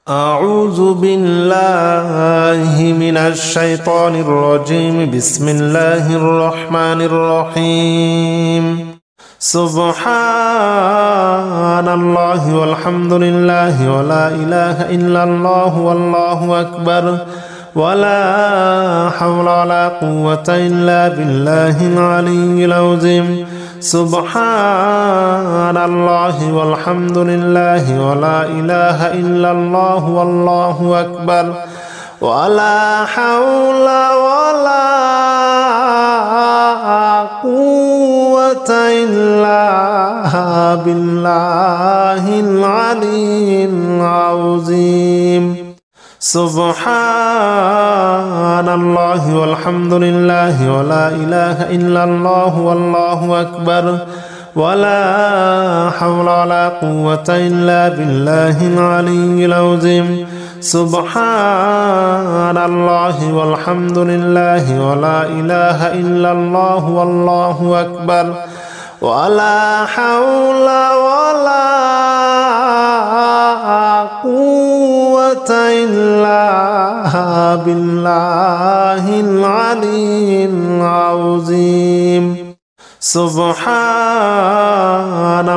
أعوذ بالله من الشيطان الرجيم. بسم الله الرحمن الرحيم. سبحان الله والحمد لله ولا إله إلا الله والله أكبر ولا حول ولا قوة إلا بالله العلي العظيم. سبحان الله والحمد لله ولا إله إلا الله والله أكبر ولا حول ولا قوة إلا بالله العلي العظيم. سبحان الله والحمد لله ولا إله إلا الله والله أكبر ولا حول ولا قوة إلا بالله العلي العظيم. سبحان الله والحمد لله ولا إله إلا الله والله أكبر ولا حول ولا قوة إلا بالله العلي العظيم. سبحان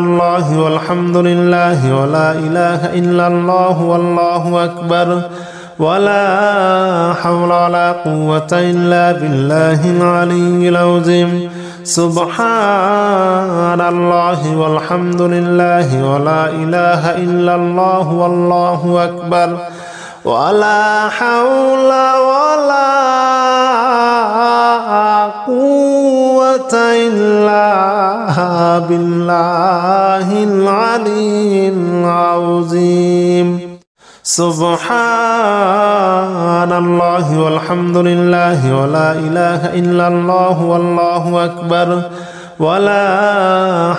الله والحمد لله ولا إله إلا الله والله أكبر ولا حول ولا قوة إلا بالله العلي العظيم. سبحان الله والحمد لله ولا إله إلا الله والله أكبر ولا حول ولا قوة إلا بالله العلي العظيم. سبحان الله والحمد لله ولا إله إلا الله والله أكبر ولا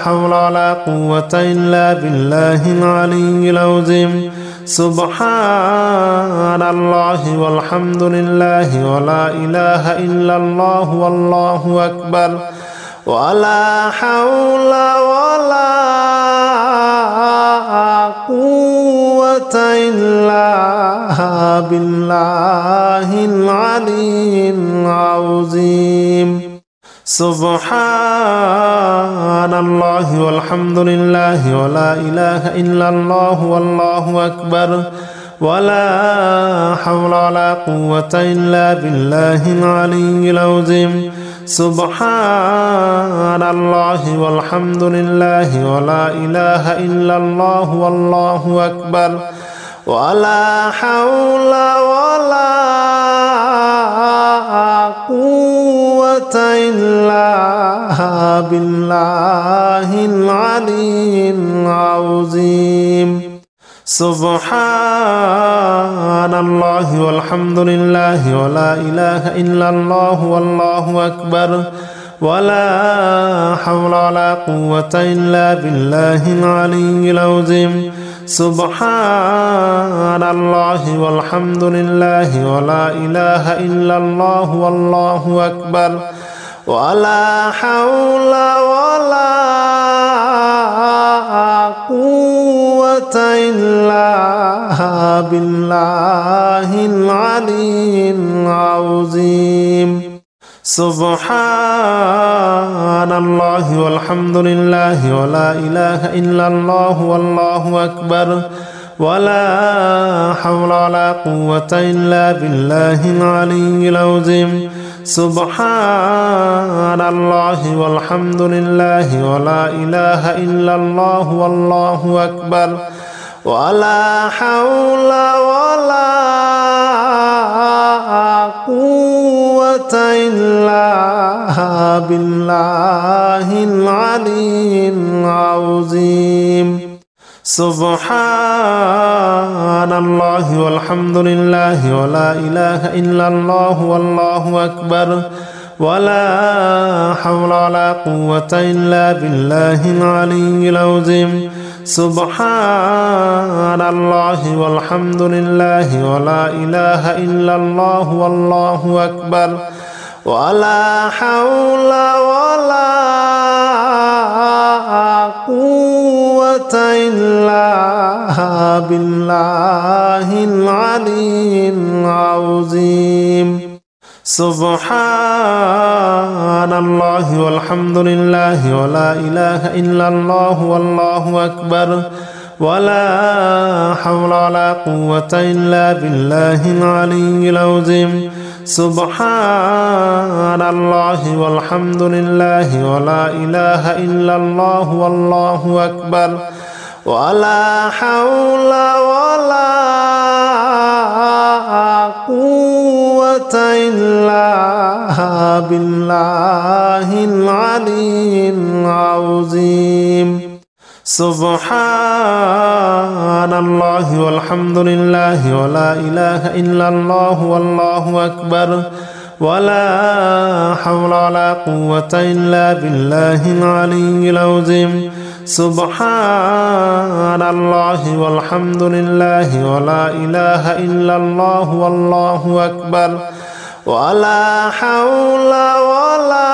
حول ولا قوة إلا بالله العلي العظيم. سبحان الله والحمد لله ولا إله إلا الله والله أكبر ولا حول ولا قوة إلا بالله العلي العظيم. سبحان الله والحمد لله ولا إله إلا الله والله أكبر ولا حول ولا قوة إلا بالله العلي العظيم. سبحان الله والحمد لله ولا إله إلا الله والله أكبر ولا حول ولا قوة إلا بالله العلي العظيم. سبحان الله والحمد لله ولا إله إلا الله والله أكبر ولا حول ولا قوة إلا بالله العلي العظيم. سبحان الله والحمد لله ولا إله إلا الله والله أكبر ولا حول ولا قوة إلا بالله العلي العظيم. سبحان الله والحمد لله ولا إله إلا الله والله أكبر ولا حول ولا قوة إلا بالله العلي العظيم. سبحان الله والحمد لله ولا إله إلا الله والله أكبر ولا حول ولا قوة إلا بالله العلي العظيم. سبحان الله والحمد لله ولا إله إلا الله والله أكبر ولا حول ولا قوة إلا بالله العلي العظيم. سبحان الله والحمد لله ولا إله إلا الله والله أكبر ولا حول ولا قوة إلا بالله العلي العظيم سبحان الله والحمد لله ولا إله إلا الله والله أكبر ولا حول ولا قوة إلا بالله العلي العظيم سبحان الله والحمد لله ولا إله إلا الله والله أكبر ولا حول ولا قوة إلا بالله العلي العظيم سبحان الله والحمد لله ولا إله إلا الله والله أكبر ولا حول ولا قوة إلا بالله العلي العظيم سبحان الله والحمد لله ولا إله إلا الله والله أكبر ولا حول ولا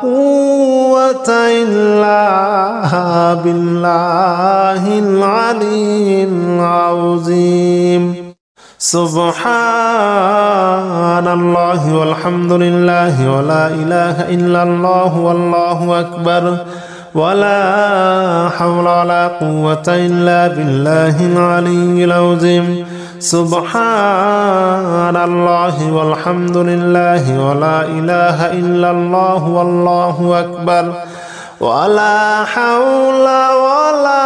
قوة إلا بالله العلي العظيم سبحان الله والحمد لله ولا إله إلا الله والله أكبر ولا حول ولا قوة إلا بالله العلي العظيم سبحان الله والحمد لله ولا إله إلا الله والله أكبر ولا حول ولا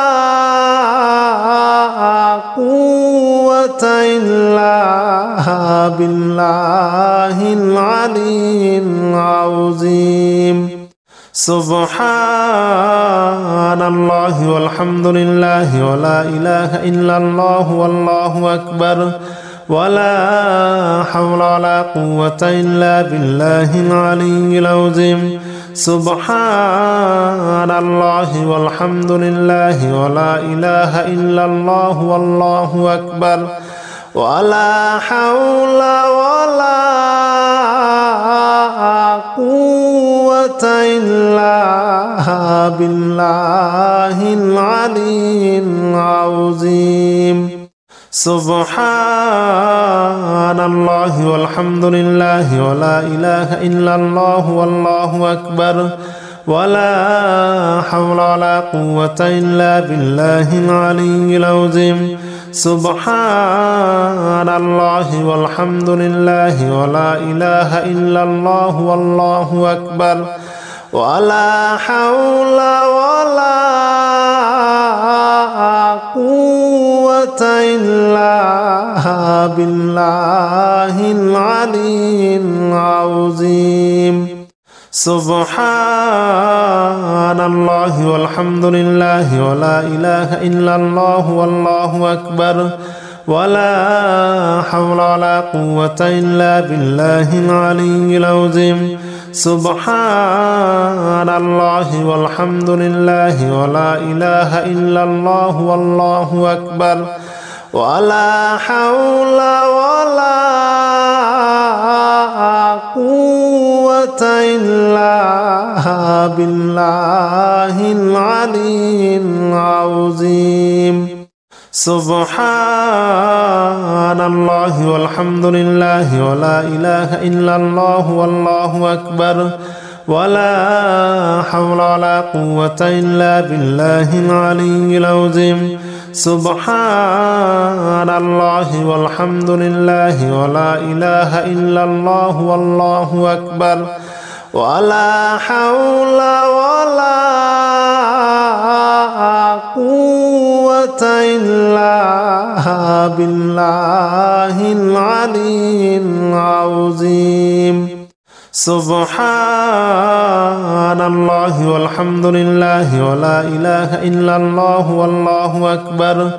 قوة إلا بالله العلي العظيم سبحان الله والحمد لله ولا إله إلا الله والله أكبر ولا حول ولا قوة إلا بالله العلي العظيم سبحان الله والحمد لله ولا إله إلا الله والله أكبر ولا حول ولا قوة إلا بالله العلي العظيم سبحان الله والحمد لله ولا إله إلا الله والله أكبر ولا حول ولا قوة إلا بالله العلي العظيم سبحان الله والحمد لله ولا إله إلا الله والله أكبر ولا حول ولا قوة إلا بالله العلي العظيم سبحان الله والحمد لله ولا إله إلا الله والله أكبر ولا حول ولا قوة إلا بالله العلي العظيم سبحان الله والحمد لله ولا إله إلا الله والله أكبر ولا حول ولا قوة إلا بالله العلي العظيم سبحان الله والحمد لله ولا إله إلا الله والله أكبر ولا حول ولا قوة إلا بالله العلي العظيم سبحان الله والحمد لله ولا إله إلا الله والله أكبر ولا حول ولا قوة إلا بالله العلي العظيم سبحان الله والحمد لله ولا إله إلا الله والله أكبر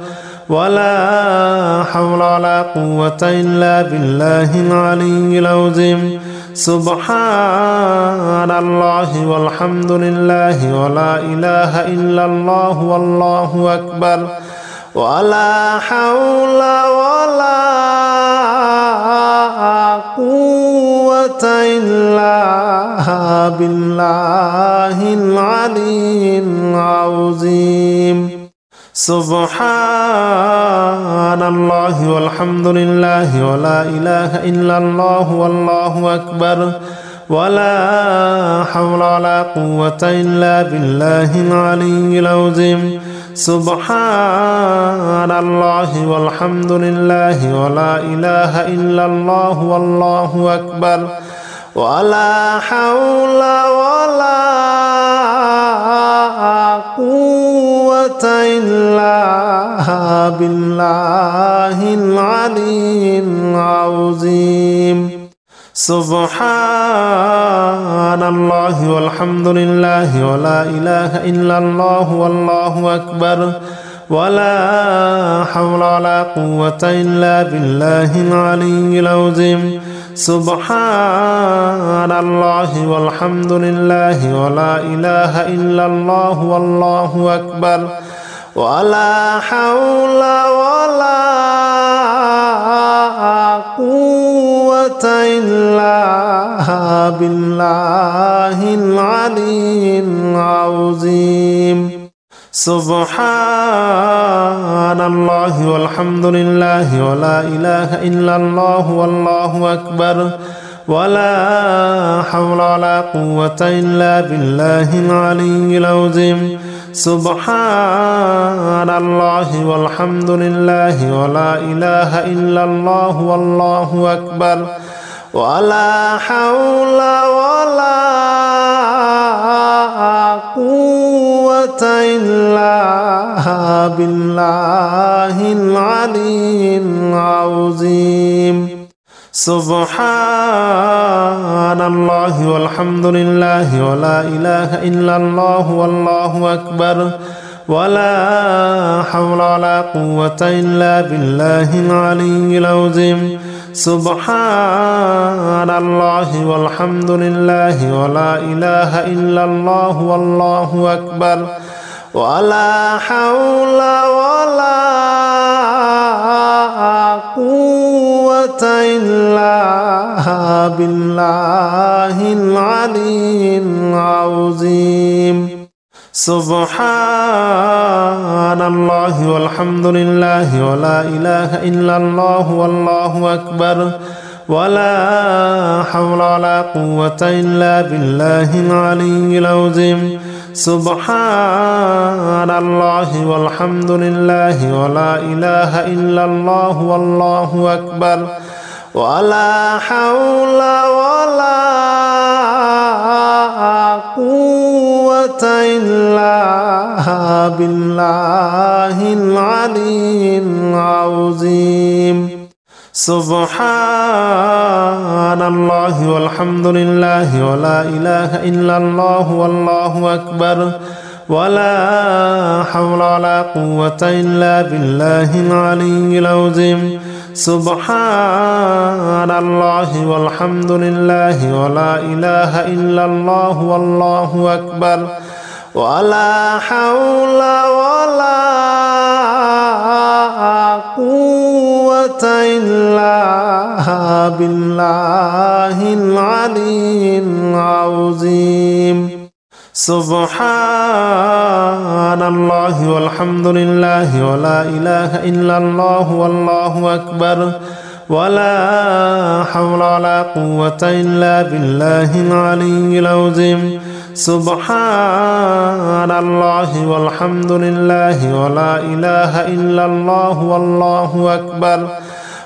ولا حول ولا قوة إلا بالله العلي العظيم سبحان الله والحمد لله ولا إله إلا الله والله أكبر ولا حول ولا قوة إلا بالله العلي العظيم سبحان الله والحمد لله ولا إله إلا الله والله أكبر ولا حول ولا قوة إلا بالله العلي العظيم سبحان الله والحمد لله ولا إله إلا الله والله أكبر ولا حول ولا قوة إلا بالله العلي العظيم سبحان الله والحمد لله ولا إله إلا الله والله أكبر ولا حول ولا قوة إلا بالله العلي العظيم سبحان الله والحمد لله ولا إله إلا الله والله أكبر ولا حول ولا قوة إلا بالله العلي العظيم سبحان الله والحمد لله ولا إله إلا الله والله أكبر ولا حول ولا قوة إلا بالله العلي العظيم سبحان الله والحمد لله ولا إله إلا الله والله أكبر ولا حول ولا قوة إلا بالله العلي العظيم سبحان الله والحمد لله ولا إله إلا الله والله أكبر ولا حول ولا قوة إلا بالله العلي العظيم سبحان الله والحمد لله ولا إله إلا الله والله أكبر ولا حول ولا قوة إلا بالله العلي العظيم سبحان الله والحمد لله ولا إله إلا الله والله أكبر ولا حول ولا قوة إلا بالله العلي العظيم سبحان الله والحمد لله ولا إله إلا الله والله أكبر ولا حول ولا قوة إلا بالله العلي العظيم سبحان الله والحمد لله ولا إله إلا الله والله أكبر ولا حول ولا قوة إلا بالله العلي العظيم سبحان الله والحمد لله ولا إله إلا الله والله أكبر ولا حول ولا قوة إلا بالله العلي العظيم سبحان الله والحمد لله ولا إله إلا الله والله أكبر ولا حول ولا قوة إلا بالله العلي العظيم سبحان الله والحمد لله ولا إله إلا الله والله أكبر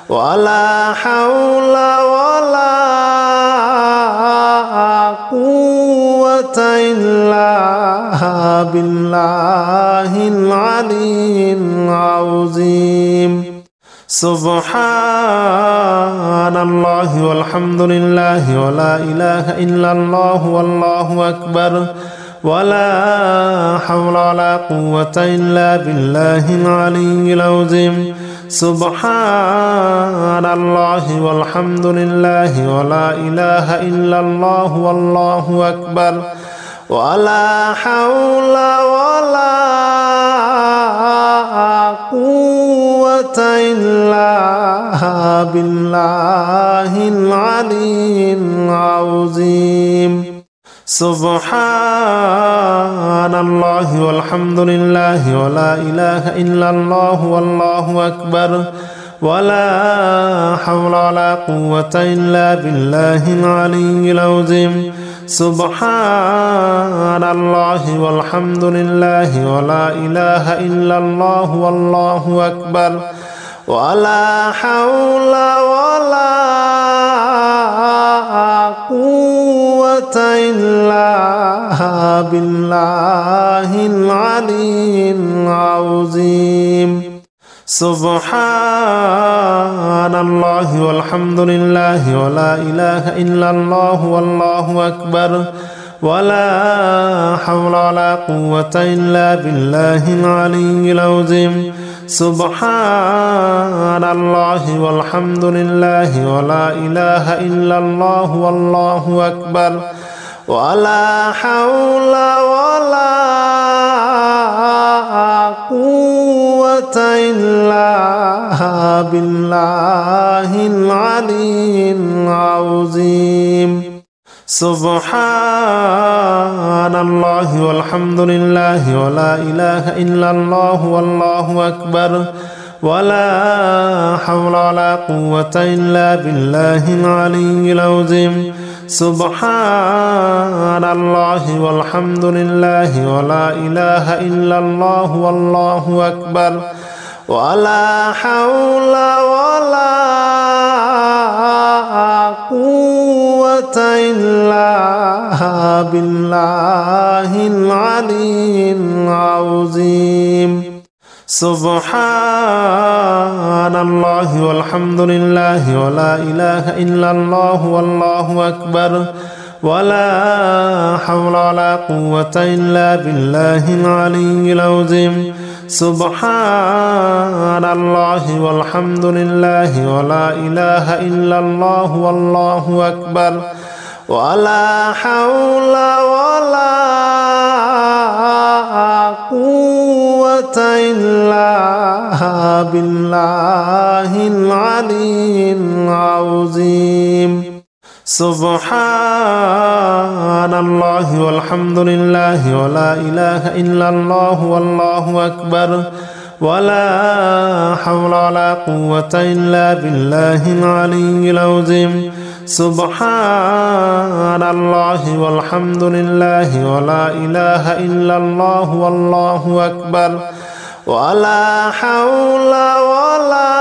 ولا حول ولا قوة إلا بالله العلي العظيم سبحان الله والحمد لله ولا إله إلا الله والله أكبر ولا حول ولا قوة إلا بالله العلي العظيم سبحان الله والحمد لله ولا إله إلا الله والله أكبر ولا حول ولا قوة إلا بالله العلي العظيم سبحان الله والحمد لله ولا إله إلا الله والله أكبر ولا حول ولا قوة إلا بالله العلي العظيم سبحان الله والحمد لله ولا إله إلا الله والله أكبر ولا حول ولا قوة إلا بالله العلي العظيم سبحان الله والحمد لله ولا إله إلا الله والله أكبر ولا حول ولا قوة إلا بالله العلي العظيم سبحان الله والحمد لله ولا إله إلا الله والله أكبر ولا حول ولا قوة إلا بالله العلي العظيم سبحان الله والحمد لله ولا إله إلا الله والله أكبر ولا حول ولا قوة إلا بالله العلي العظيم سبحان الله والحمد لله ولا إله إلا الله والله أكبر ولا حول ولا قوة إلا بالله العلي العظيم سبحان الله والحمد لله ولا إله إلا الله والله أكبر ولا حول ولا قوة إلا بالله العلي العظيم سبحان الله والحمد لله ولا إله إلا الله والله أكبر ولا حول ولا قوة إلا بالله العلي العظيم سبحان الله والحمد لله ولا إله إلا الله والله أكبر ولا حول ولا قوة إلا بالله العلي العظيم سبحان الله والحمد لله ولا إله إلا الله والله أكبر ولا حول ولا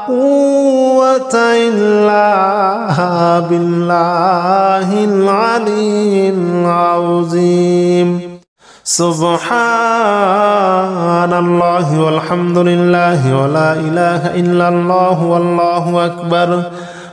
قوة إلا بالله العلي العظيم سبحان الله والحمد لله ولا إله إلا الله والله أكبر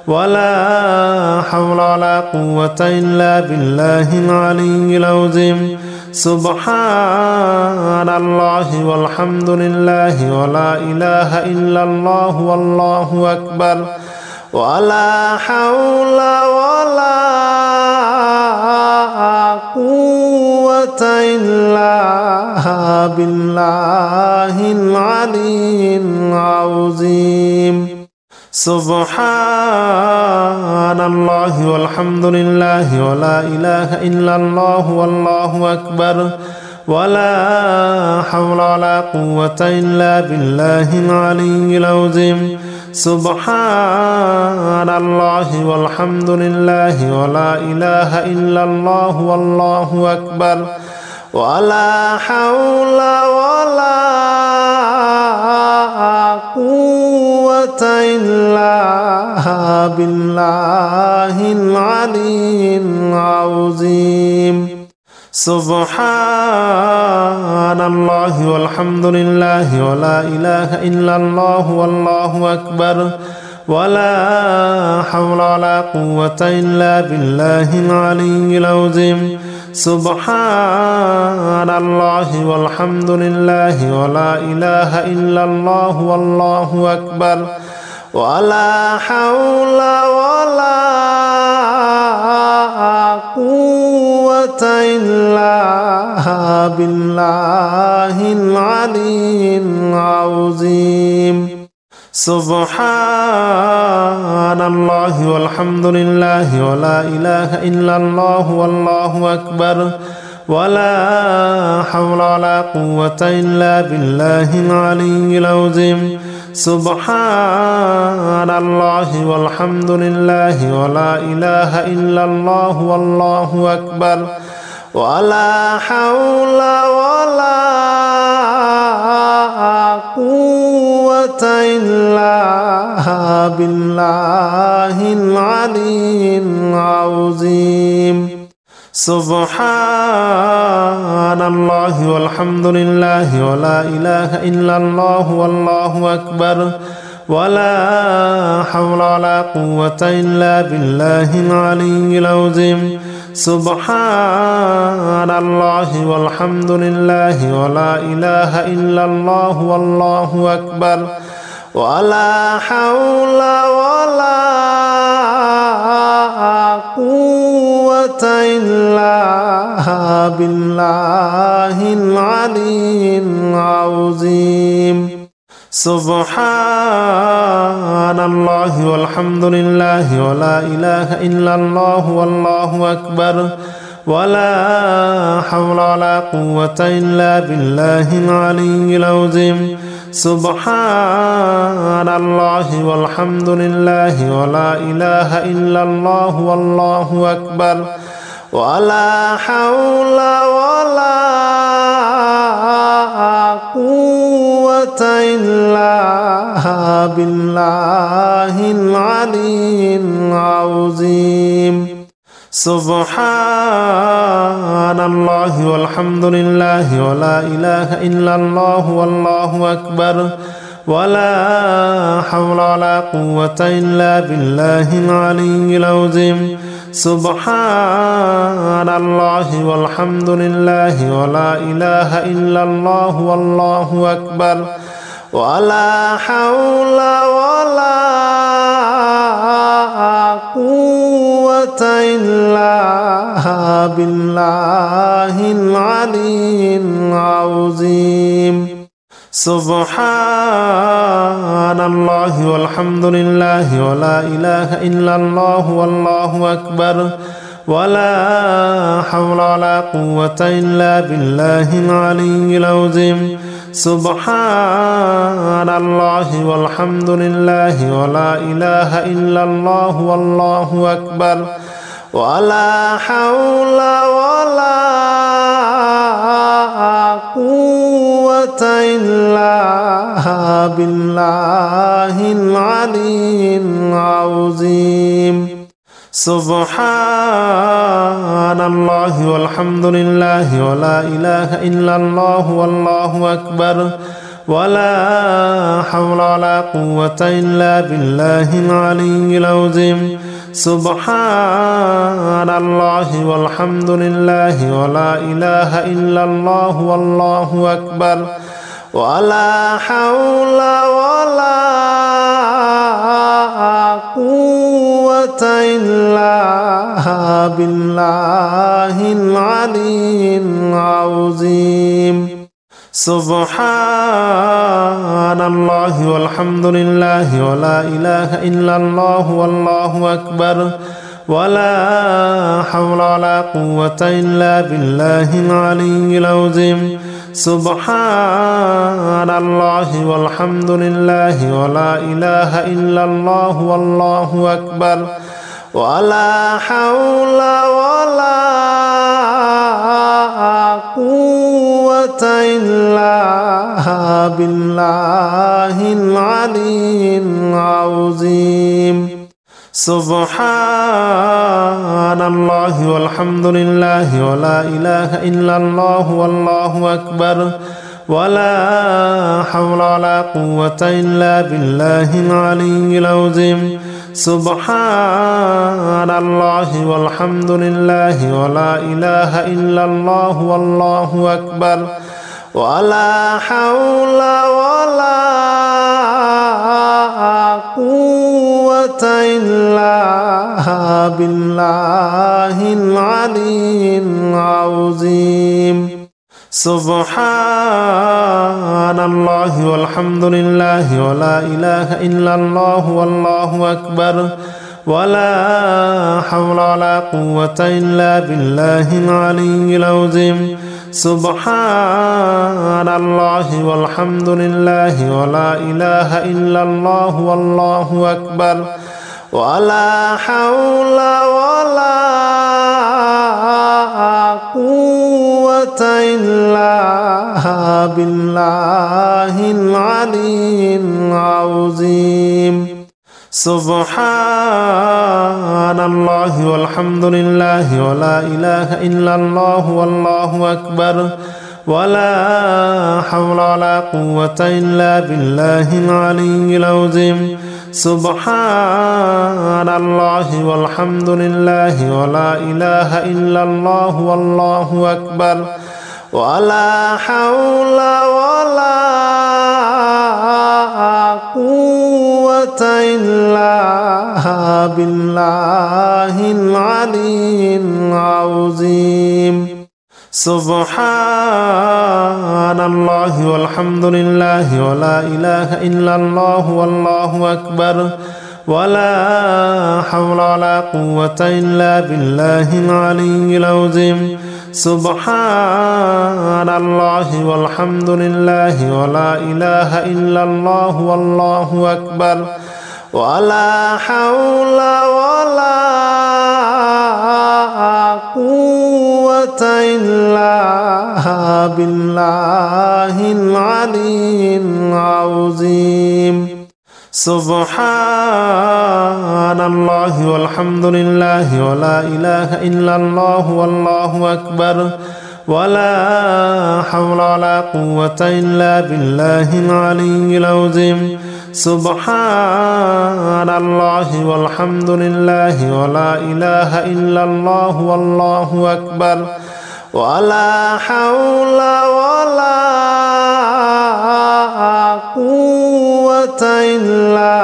ولا حول ولا قوة إلا بالله العلي العظيم سبحان الله والحمد لله ولا إله إلا الله والله أكبر ولا حول ولا قوة إلا بالله العلي العظيم سبحان الله والحمد لله ولا إله إلا الله والله أكبر ولا حول ولا قوة إلا بالله العلي العظيم سبحان الله والحمد لله ولا إله إلا الله والله أكبر ولا حول ولا قوة إلا بالله العلي العظيم سبحان الله والحمد لله ولا إله إلا الله والله أكبر ولا حول ولا قوة إلا بالله العلي العظيم سبحان الله والحمد لله ولا إله إلا الله والله أكبر ولا حول ولا قوة إلا بالله العلي العظيم سبحان الله والحمد لله ولا إله إلا الله والله أكبر ولا حول ولا قوة إلا بالله العلي العظيم سبحان الله والحمد لله ولا إله إلا الله والله أكبر ولا حول ولا قوة إلا بالله العلي العظيم سبحان الله والحمد لله ولا إله إلا الله والله أكبر ولا حول ولا قوة إلا بالله العلي العظيم سبحان الله والحمد لله ولا إله إلا الله والله أكبر ولا حول ولا قوة إلا بالله العلي العظيم سبحان الله والحمد لله ولا إله إلا الله والله أكبر ولا حول ولا قوة إلا بالله العلي العظيم سبحان الله والحمد لله ولا إله إلا الله والله أكبر ولا حول ولا قوة إلا بالله العلي العظيم سبحان الله والحمد لله ولا إله إلا الله والله أكبر ولا حول ولا قوة إلا بالله العلي العظيم سبحان الله والحمد لله ولا إله إلا الله والله أكبر ولا حول ولا قوة إلا بالله العلي العظيم سبحان الله والحمد لله ولا إله إلا الله والله أكبر ولا حول ولا قوة إلا بالله العلي العظيم سبحان الله والحمد لله ولا إله إلا الله والله أكبر ولا حول ولا قوة إلا بالله العلي العظيم سبحان الله والحمد لله ولا إله إلا الله والله أكبر ولا حول ولا قوة إلا بالله العلي العظيم سبحان الله والحمد لله ولا إله إلا الله والله أكبر ولا حول ولا قوة إلا بالله العلي العظيم سبحان الله والحمد لله ولا إله إلا الله والله أكبر ولا حول ولا قوة إلا بالله العلي العظيم سبحان الله والحمد لله ولا إله إلا الله والله أكبر ولا حول ولا قوة إلا بالله العلي العظيم سبحان الله والحمد لله ولا إله إلا الله والله أكبر ولا حول ولا قوة إلا بالله العلي العظيم سبحان الله والحمد لله ولا إله إلا الله والله أكبر ولا حول ولا قوة إلا بالله العلي العظيم. سبحان الله والحمد لله ولا إله إلا الله والله أكبر ولا حول ولا قوة إلا بالله العلي العظيم. سبحان الله والحمد لله ولا إله إلا الله والله أكبر ولا حول ولا قوة إلا بالله العلي العظيم. سبحان الله والحمد لله ولا إله إلا الله والله أكبر ولا حول ولا قوة إلا بالله العلي العظيم. سبحان الله والحمد لله ولا إله إلا الله والله أكبر ولا حول ولا قوة إلا بالله العلي العظيم. سبحان الله والحمد لله ولا إله إلا الله والله أكبر ولا حول ولا قوة إلا بالله العلي العظيم. سبحان الله والحمد لله ولا إله إلا الله والله أكبر ولا حول ولا قوة إلا بالله العلي العظيم. سبحان الله والحمد لله ولا إله إلا الله والله أكبر ولا حول ولا قوة إلا بالله العلي العظيم. سبحان الله والحمد لله ولا إله إلا الله والله أكبر ولا حول ولا قوة إلا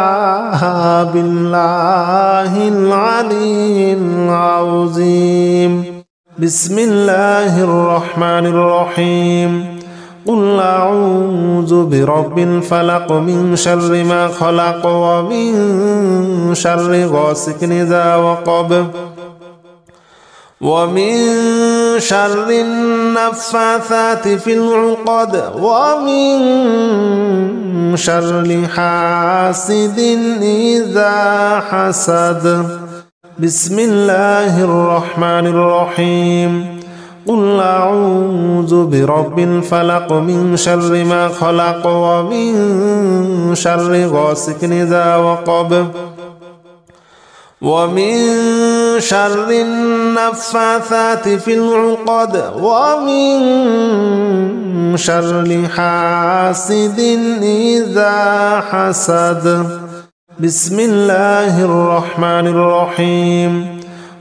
بالله العلي العظيم. بسم الله الرحمن الرحيم. قل أعوذ برب الفلق من شر ما خلق ومن شر غاسق إذا وقب ومن شر النفاثات في العقد ومن شر حاسد إذا حسد. بسم الله الرحمن الرحيم. قل أعوذ برب الفلق من شر ما خلق ومن شر غاسق إذا وقب ومن شر النفاثات في العقد ومن شر حاسد إذا حسد. بسم الله الرحمن الرحيم.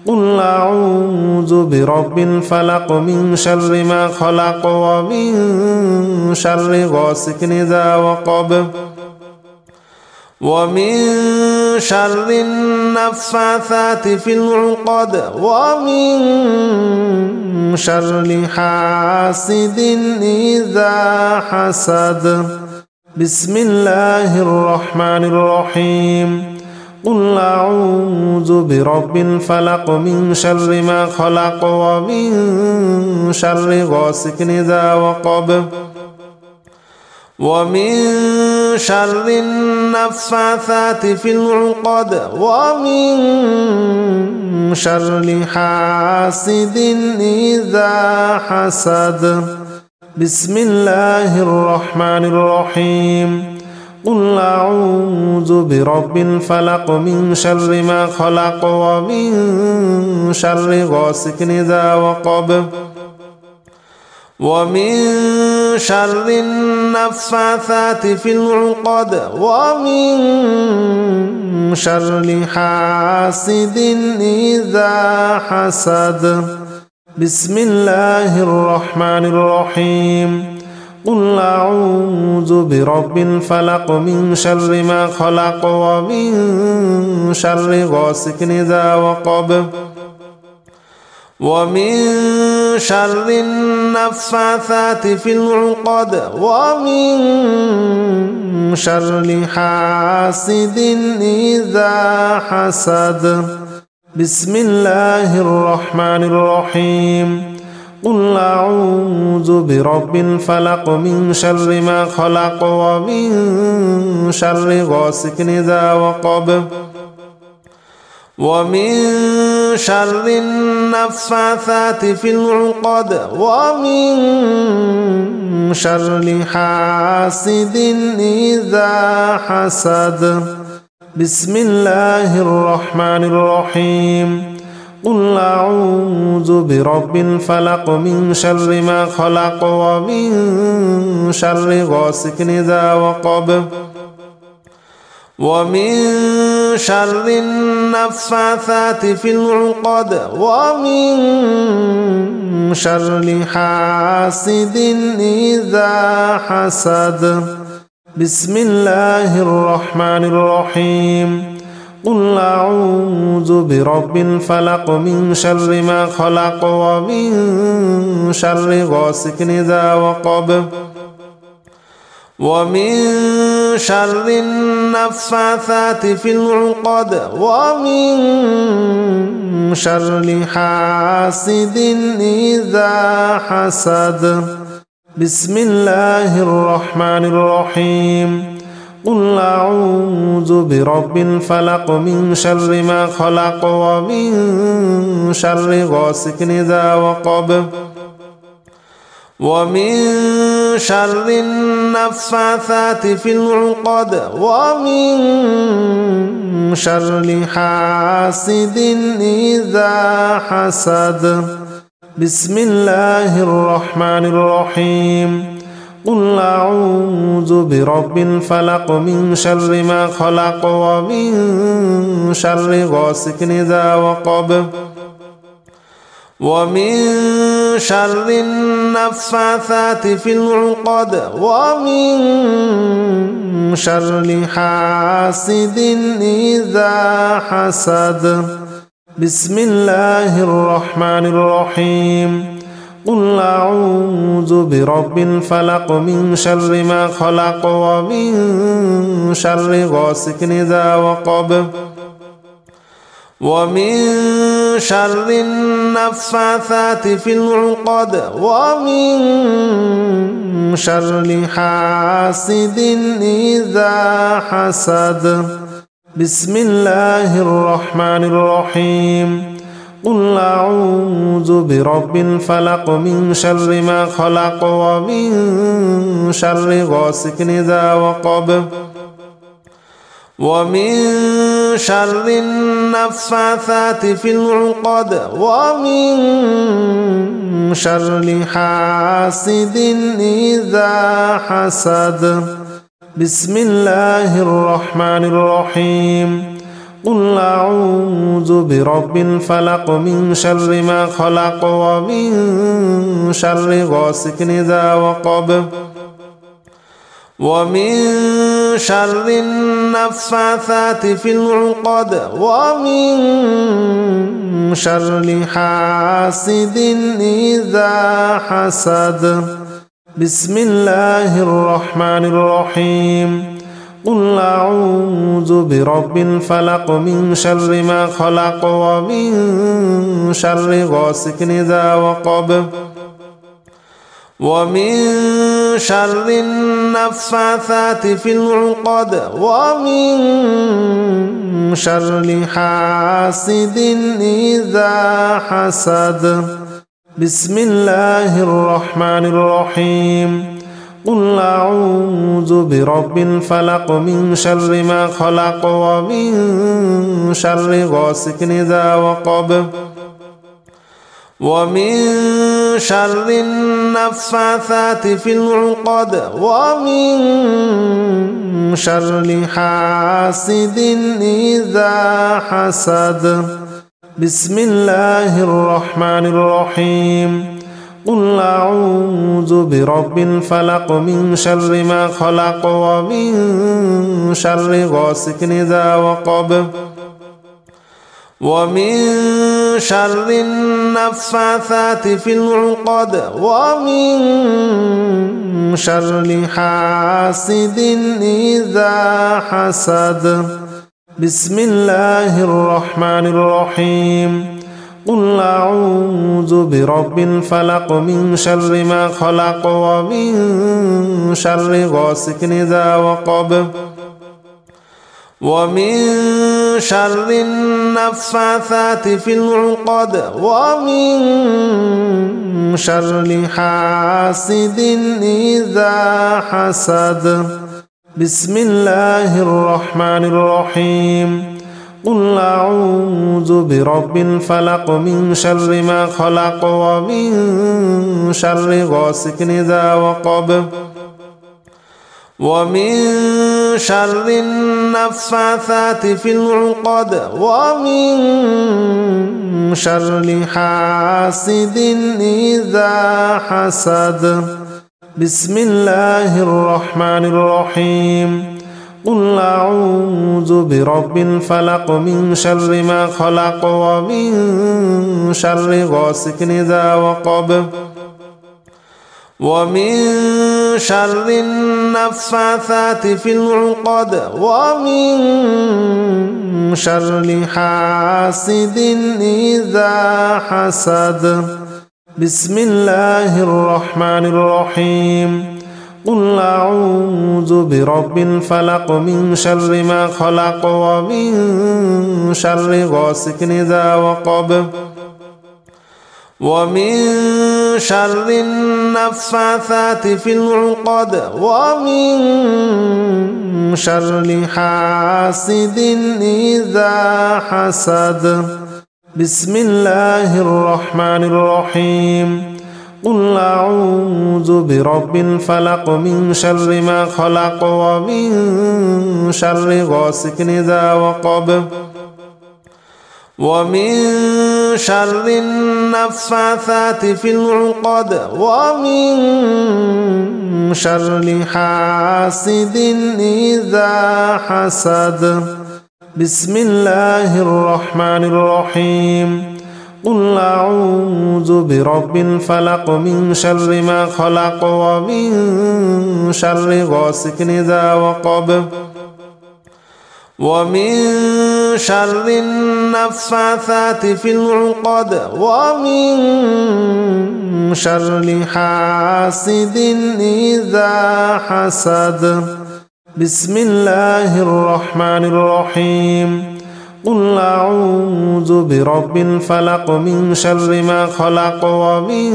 قل أعوذ برب الفلق من شر ما خلق ومن شر غاسق إذا وقب ومن شر النفاثات في العقد ومن شر حاسد إذا حسد. بسم الله الرحمن الرحيم. قل أعوذ برب الفلق من شر ما خلق ومن شر غاسق إذا وقب ومن شر النفاثات في العقد ومن شر حاسد إذا حسد. بسم الله الرحمن الرحيم. قل أعوذ برب الفلق من شر ما خلق ومن شر غاسق إذا وقب ومن شر النفاثات في العقد ومن شر حاسد إذا حسد. بسم الله الرحمن الرحيم. قل أعوذ برب الفلق من شر ما خلق ومن شر غاسق إذا وقب ومن شر النفاثات في العقد ومن شر حاسد إذا حسد. بسم الله الرحمن الرحيم. قل أعوذ برب الفلق من شر ما خلق ومن شر غاسق إذا وقب ومن شر النفاثات في العقد ومن شر حاسد إذا حسد. بسم الله الرحمن الرحيم. قل أعوذ برب الفلق من شر ما خلق ومن شر غاسق إذا وقب ومن شر النفاثات في العقد ومن شر حاسد إذا حسد. بسم الله الرحمن الرحيم. قل أعوذ برب الفلق من شر ما خلق ومن شر غاسق إذا وقب ومن شر النفاثات في العقد ومن شر حاسد إذا حسد. بسم الله الرحمن الرحيم. قل أعوذ برب الفلق من شر ما خلق ومن شر غاسق إذا وقب ومن شر النفاثات في العقد ومن شر حاسد إذا حسد. بسم الله الرحمن الرحيم. قل أعوذ برب الفلق من شر ما خلق ومن شر غاسق إذا وقب ومن شر النفاثات في العقد ومن شر حاسد إذا حسد. بسم الله الرحمن الرحيم. قل أعوذ برب الفلق من شر ما خلق ومن شر غاسق إذا وقب ومن شر النفاثات في العقد ومن شر حاسد إذا حسد. بسم الله الرحمن الرحيم. قل أعوذ برب الفلق من شر ما خلق ومن شر غاسق إذا وقب ومن شر النفاثات في العقد ومن شر حاسد إذا حسد. بسم الله الرحمن الرحيم. قل أعوذ برب الفلق من شر ما خلق ومن شر غاسق إذا وقب ومن شر النفاثات في العقد ومن شر حاسد إذا حسد. بسم الله الرحمن الرحيم. قل أعوذ برب الفلق من شر ما خلق ومن شر غاسق إذا وقب ومن شر النفاثات في العقد ومن شر حاسد إذا حسد. بسم الله الرحمن الرحيم. قل أعوذ برب الفلق من شر ما خلق ومن شر غاسق إذا وقب ومن شر النفاثات في العقد ومن شر حاسد إذا حسد. بسم الله الرحمن الرحيم. قل أعوذ برب الفلق من شر ما خلق ومن شر غاسق إذا وقب ومن شر النفاثات في العقد ومن شر حاسد إذا حسد. بسم الله الرحمن الرحيم. قل أعوذ برب الفلق من شر ما خلق ومن شر غاسق إذا وقب ومن شر النفاثات في العقد ومن شر حاسد إذا حسد. بسم الله الرحمن الرحيم. قل أعوذ برب الفلق من شر ما خلق ومن شر غاسق إذا وقب ومن شر النفاثات في العقد ومن شر حاسد إذا حسد. بسم الله الرحمن الرحيم. قل أعوذ برب الفلق من شر ما خلق ومن شر غاسق إذا وقب ومن شر النفاثات في العقد ومن شر حاسد إذا حسد. بسم الله الرحمن الرحيم. قل أعوذ برب الفلق من شر ما خلق ومن شر غاسق إذا وقب ومن شر النفاثات في العقد ومن شر حاسد إذا حسد. بسم الله الرحمن الرحيم. قل أعوذ برب الفلق من شر ما خلق ومن شر غاسق إذا وقب ومن شر النفاثات في العقد ومن شر حاسد إذا حسد. بسم الله الرحمن الرحيم. قل أعوذ برب الفلق من شر ما خلق ومن شر غاسق إذا وقب ومن شر النفاثات في العقد ومن شر حاسد إذا حسد. بسم الله الرحمن الرحيم. قل أعوذ برب الفلق من شر ما خلق ومن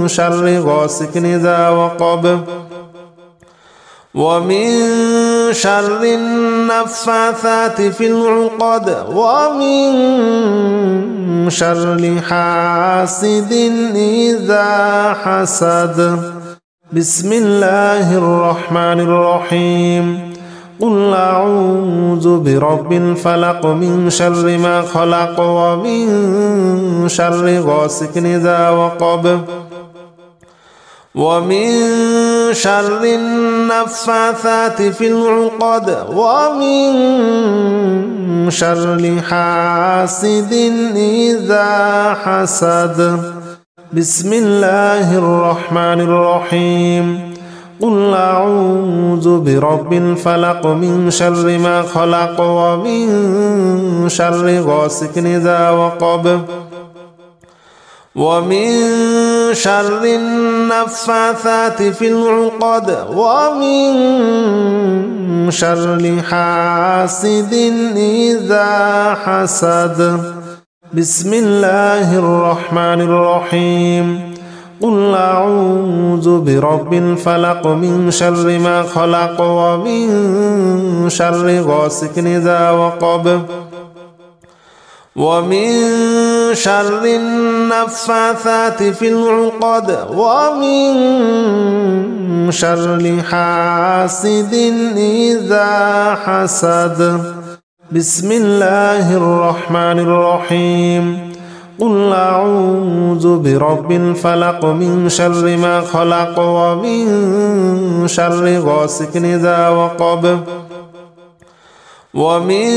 شر غاسق إذا وقب ومن شر النفاثات في العقد ومن شر حاسد إذا حسد. بسم الله الرحمن الرحيم. قل أعوذ برب الفلق من شر ما خلق ومن شر غاسق إذا وقب ومن شر النفاثات في العقد ومن شر حاسد إذا حسد. بسم الله الرحمن الرحيم. قل أعوذ برب الفلق من شر ما خلق ومن شر غاسق إذا وقب ومن شر النفاثات في العقد ومن شر حاسد إذا حسد. بسم الله الرحمن الرحيم. قل أعوذ برب الفلق من شر ما خلق ومن شر غاسق إذا وقب ومن شر النفاثات في العقد ومن شر حاسد إذا حسد. بسم الله الرحمن الرحيم. قل أعوذ برب الفلق من شر ما خلق ومن شر غاسق إذا وقب ومن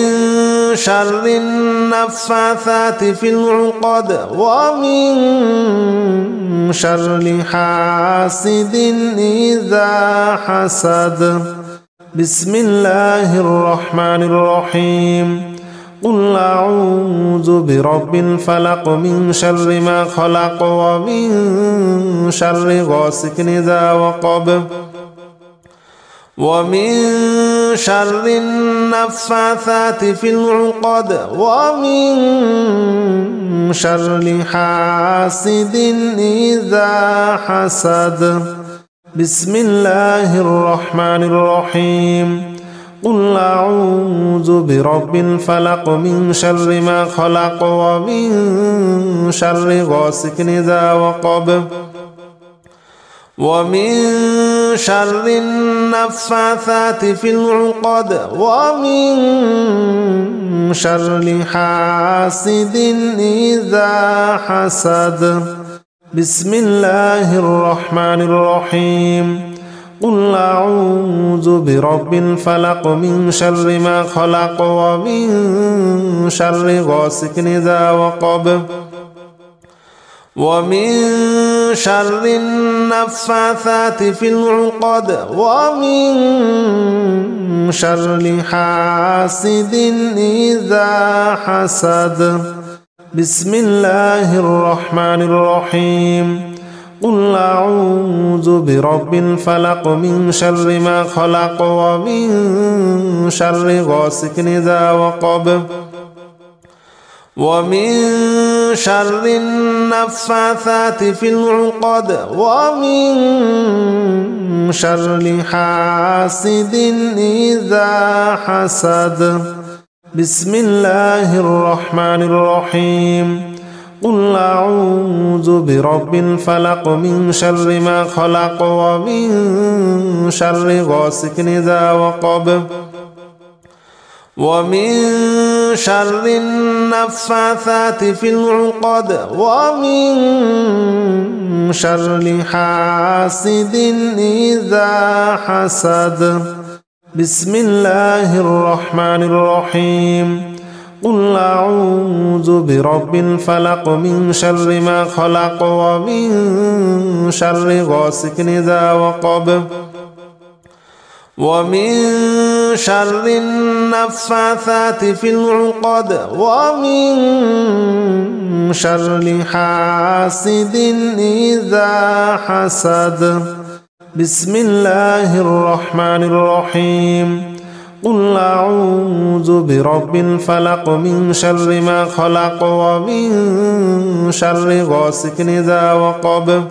شر النفاثات في العقد ومن شر حاسد إذا حسد بسم الله الرحمن الرحيم قل أعوذ برب الفلق من شر ما خلق ومن شر غاسق إذا وقب ومن شر النفاثات في العقد ومن شر حاسد إذا حسد بسم الله الرحمن الرحيم قل أعوذ برب الفلق من شر ما خلق ومن شر غاسق إذا وقب ومن شر النفاثات في العقد ومن شر حاسد إذا حسد بسم الله الرحمن الرحيم قل أعوذ برب الفلق من شر ما خلق ومن شر غاسق إذا وقب ومن شر النفاثات في العقد ومن شر حاسد إذا حسد بسم الله الرحمن الرحيم قل أعوذ برب الفلق من شر ما خلق ومن شر غاسق إذا وقب ومن شر النفاثات في العقد ومن شر حاسد إذا حسد بسم الله الرحمن الرحيم قل أعوذ برب الفلق من شر ما خلق ومن شر غاسق إذا وقب ومن شر النفاثات في العقد ومن شر حاسد إذا حسد بسم الله الرحمن الرحيم قل أعوذ برب الفلق من شر ما خلق ومن شر غاسق إذا وقب ومن شر النفاثات في العقد ومن شر حاسد إذا حسد بسم الله الرحمن الرحيم قل أعوذ برب الفلق من شر ما خلق ومن شر غاسق إذا وقب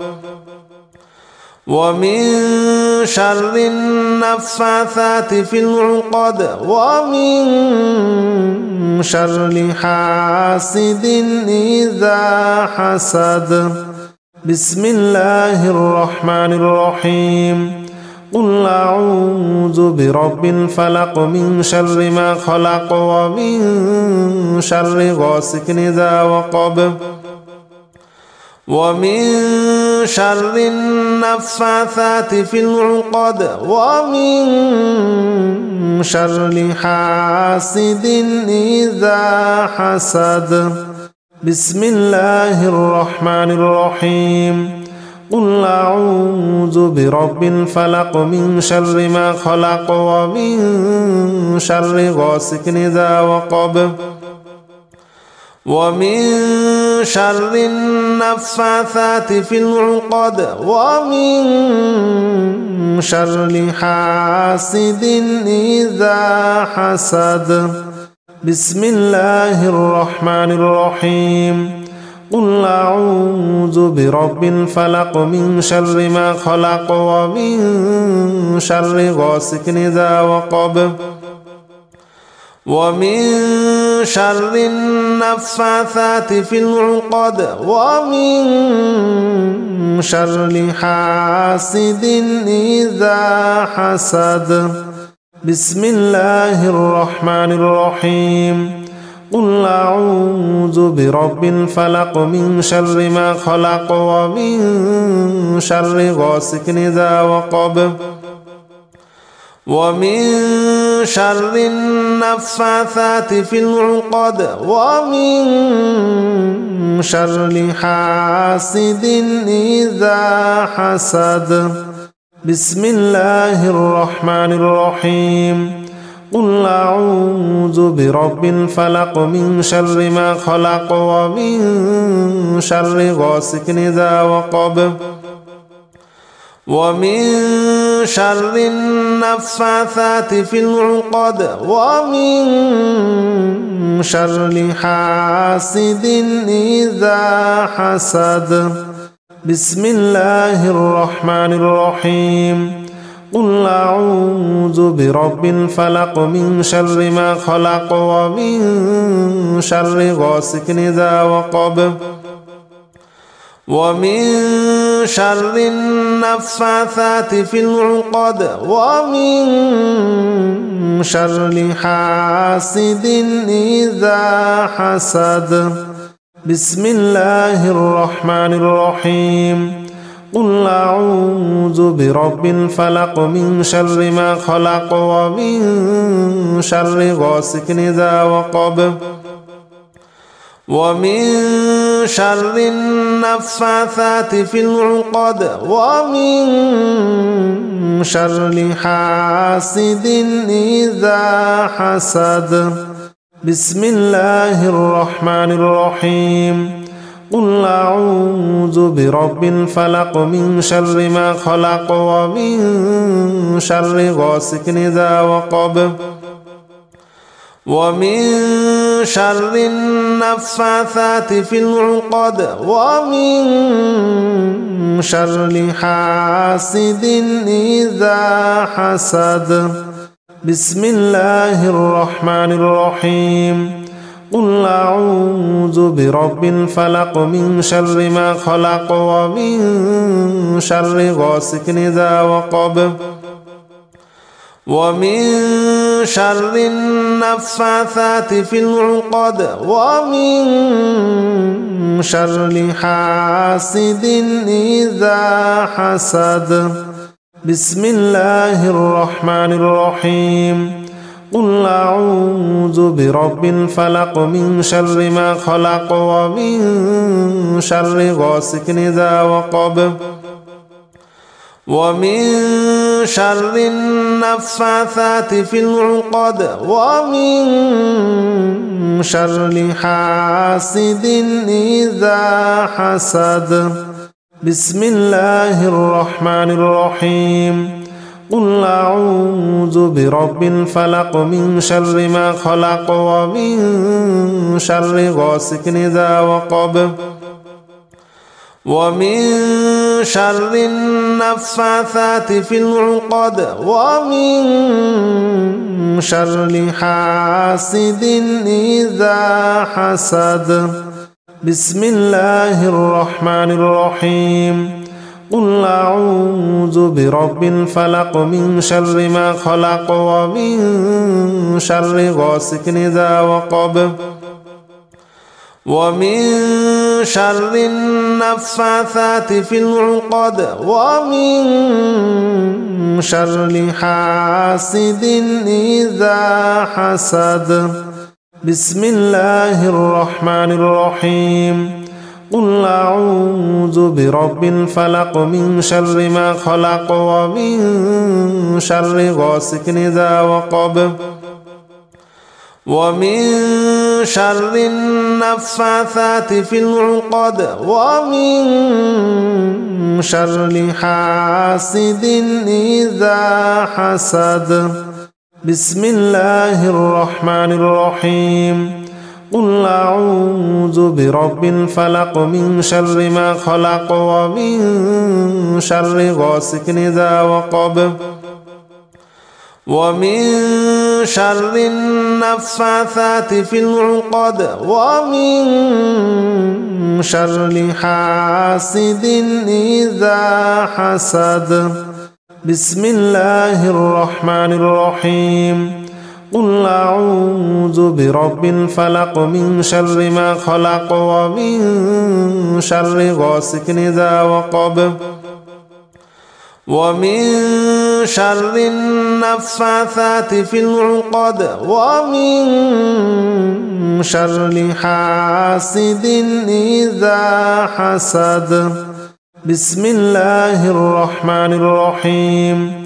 ومن شر النفاثات في العقد ومن شر حاسد إذا حسد بسم الله الرحمن الرحيم قل أعوذ برب الفلق من شر ما خلق ومن شر غاسق إذا وقب ومن شر النفاثات في العقد ومن شر حاسد إذا حسد بسم الله الرحمن الرحيم قل أعوذ برب الفلق من شر ما خلق ومن شر غاسق إذا وقب ومن شر النفاثات في العقد ومن شر حاسد إذا حسد بسم الله الرحمن الرحيم قل أعوذ برب الفلق من شر ما خلق ومن شر غاسق إذا وقب ومن شر النفاثات في العقد ومن شر حاسد إذا حسد بسم الله الرحمن الرحيم قل أعوذ برب الفلق من شر ما خلق ومن شر غاسق إذا وقب ومن شر النفاثات في العقد ومن شر حاسد إذا حسد. بسم الله الرحمن الرحيم. قل أعوذ برب الفلق من شر ما خلق ومن شر غاسق إذا وقب ومن شر النفاثات في العقد ومن شر حاسد إذا حسد. بسم الله الرحمن الرحيم. قل أعوذ برب الفلق من شر ما خلق ومن شر غاسق إذا وقب ومن شر النفاثات في العقد ومن شر حاسد إذا حسد. بسم الله الرحمن الرحيم. قل أعوذ برب الفلق من شر ما خلق ومن شر غاسق إذا وقب ومن شر النفاثات في العقد ومن شر حاسد إذا حسد. بسم الله الرحمن الرحيم. قل أعوذ برب الفلق من شر ما خلق ومن شر غاسق إذا وقب ومن شر النفاثات في العقد ومن شر حاسد إذا حسد. بسم الله الرحمن الرحيم. قل أعوذ برب الفلق من شر ما خلق ومن شر غاسق إذا وقب ومن شر النفاثات في العقد ومن شر حاسد إذا حسد. بسم الله الرحمن الرحيم. قل أعوذ برب الفلق من شر ما خلق ومن شر غاسق إذا وقب ومن شر النفاثات في العقد ومن شر حاسد إذا حسد. بسم الله الرحمن الرحيم. قل أعوذ برب الفلق من شر ما خلق ومن شر غاسق إذا وقب ومن شر النفاثات في العقد ومن شر حاسد إذا حسد. بسم الله الرحمن الرحيم. قل أعوذ برب الفلق من شر ما خلق ومن شر غاسق إذا وقب ومن شر النفاثات في العقد ومن شر حاسد إذا حسد. بسم الله الرحمن الرحيم. قل أعوذ برب الفلق من شر ما خلق ومن شر غاسق إذا وقب ومن شر النفاثات في العقد ومن شر حاسد إذا حسد. بسم الله الرحمن الرحيم. قل أعوذ برب الفلق من شر ما خلق ومن شر غاسق إذا وقب ومن شر النفاثات في العقد ومن شر حاسد إذا حسد. بسم الله الرحمن الرحيم. قل أعوذ برب الفلق من شر ما خلق ومن شر غاسق إذا وقب ومن شر النفاثات في العقد ومن شر حاسد إذا حسد. بسم الله الرحمن الرحيم.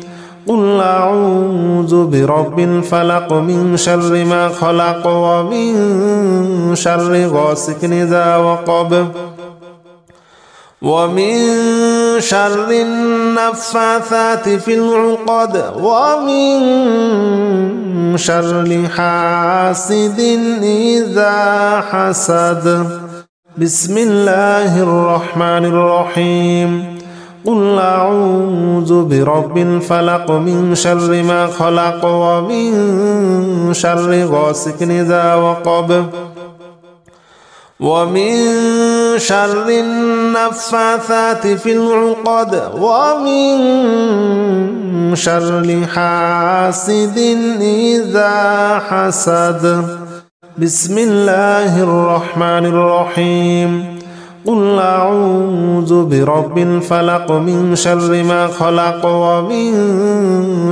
قل أعوذ برب الفلق من شر ما خلق ومن شر غاسق إذا وقب ومن شر النفاثات في العقد ومن شر حاسد إذا حسد. بسم الله الرحمن الرحيم. قل أعوذ برب الفلق من شر ما خلق ومن شر غاسق إذا وقب ومن شر النفاثات في العقد ومن شر حاسد إذا حسد. بسم الله الرحمن الرحيم. قل أعوذ برب الفلق من شر ما خلق ومن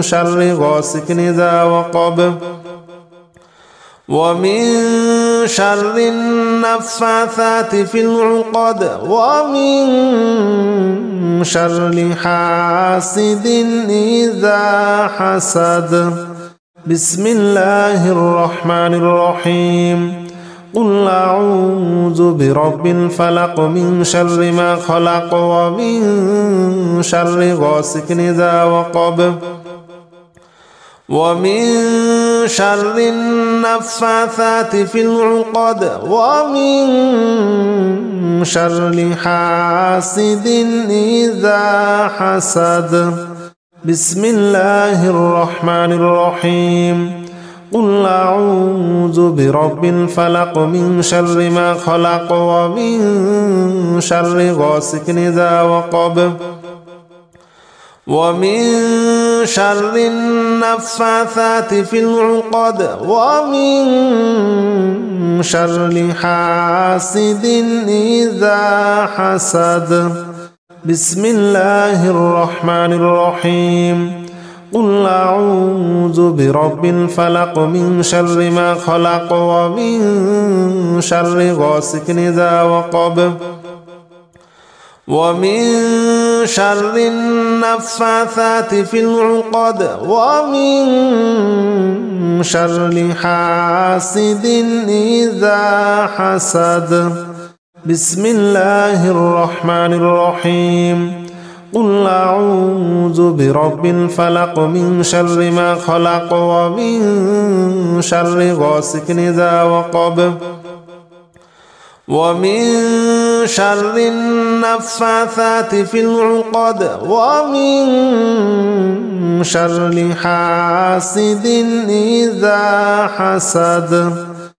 شر غاسق إذا وقب ومن شر النفاثات في العقد ومن شر حاسد إذا حسد. بسم الله الرحمن الرحيم. قل أعوذ برب الفلق من شر ما خلق ومن شر غاسق إذا وقب ومن شر النفاثات في العقد ومن شر حاسد إذا حسد. بسم الله الرحمن الرحيم. قل أعوذ برب الفلق من شر ما خلق ومن شر غاسق إذا وقب ومن شر النفاثات في العقد ومن شر حاسد إذا حسد. بسم الله الرحمن الرحيم. قل أعوذ برب الفلق من شر ما خلق ومن شر غاسق إذا وقب ومن شر النفاثات في العقد ومن شر حاسد إذا حسد. بسم الله الرحمن الرحيم. قل أعوذ برب الفلق من شر ما خلق ومن شر غاسق إذا وقب ومن شر النفاثات في العقد ومن شر حاسد إذا حسد.